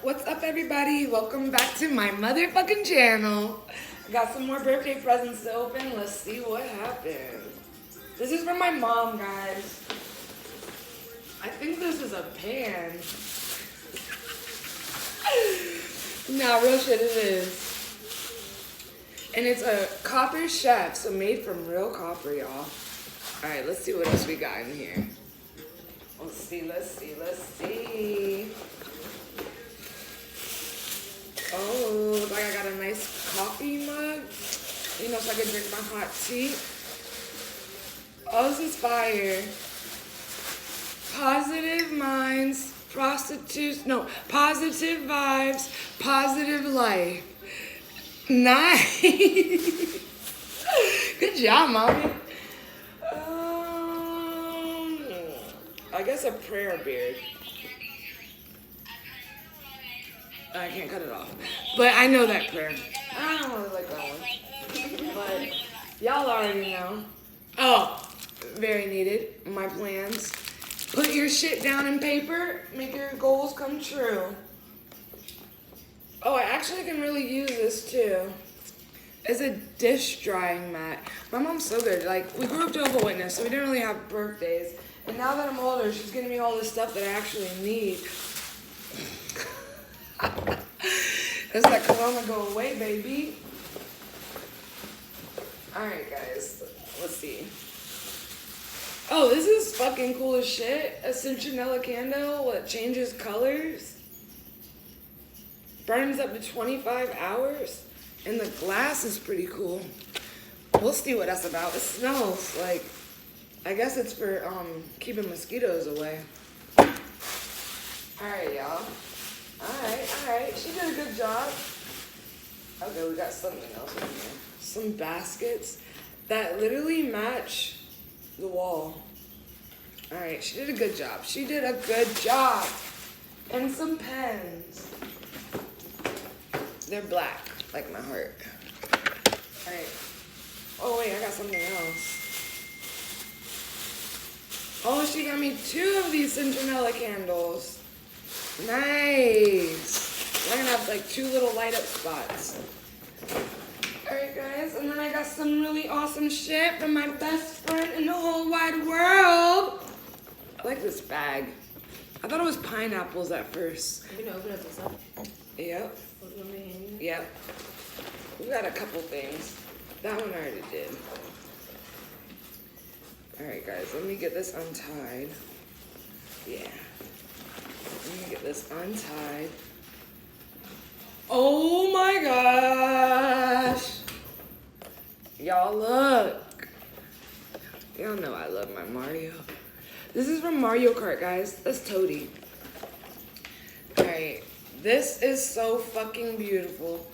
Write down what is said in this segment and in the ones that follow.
What's up, everybody? Welcome back to my motherfucking channel. I got some more birthday presents to open. Let's see what happens. This is from my mom, guys. I think this is a pan. Nah, real shit, it is. And it's a copper chef, so made from real copper, y'all. Alright, let's see what else we got in here. Let's see. Oh, look like I got a nice coffee mug. You know, so I can drink my hot tea. Oh, this is fire. Positive minds, prostitutes, no, positive vibes, positive life. Nice. Good job, mommy. I guess a prayer beard. I can't cut it off. But I know that prayer. I don't really like that one. But y'all already know. Oh, very needed. My plans. Put your shit down in paper. Make your goals come true. Oh, I actually can really use this too. It's a dish drying mat. My mom's so good. Like, we grew up Jehovah's Witness, so we didn't really have birthdays. And now that I'm older, she's getting me all this stuff that I actually need. Let's let Corona go away, baby. Alright, guys. Let's see. Oh, this is fucking cool as shit. A citronella candle that changes colors. Burns up to 25 hours. And the glass is pretty cool. We'll see what that's about. It smells like... I guess it's for keeping mosquitoes away. Alright, y'all. Alright. She did a good job. Okay, we got something else in here. Some baskets that literally match the wall. Alright, she did a good job. And some pens. They're black, like my heart. Alright. Oh, wait, I got something else. Oh, she got me 2 of these citronella candles. Nice. I'm gonna have like 2 little light up spots. Alright, guys, and then I got some really awesome shit from my best friend in the whole wide world. I like this bag. I thought it was pineapples at first. I'm gonna open up this up. Yep. Yep. We got a couple things. That one I already did. Alright, guys, let me get this untied. Yeah. Let me get this untied. Oh my gosh! Y'all look. Y'all know I love my Mario. This is from Mario Kart, guys. That's Toadie. Alright. This is so fucking beautiful.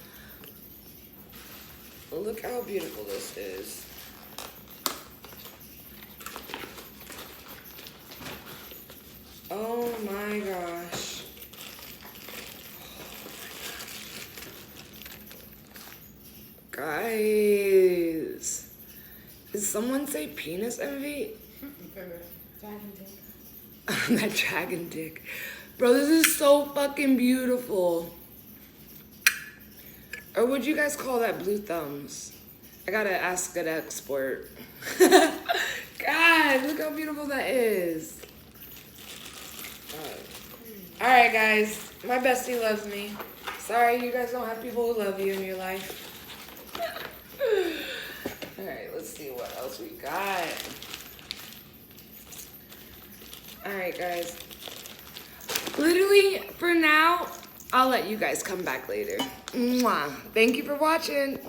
Look how beautiful this is. Oh my gosh. Guys. Did someone say penis envy? Dragon dick. That dragon dick. Bro, this is so fucking beautiful. Or would you guys call that blue thumbs? I gotta ask an export. God, look how beautiful that is. Alright, guys. My bestie loves me. Sorry, you guys don't have people who love you in your life. Alright, let's see what else we got. Alright, guys. Literally, for now, I'll let you guys come back later. Mwah. Thank you for watching.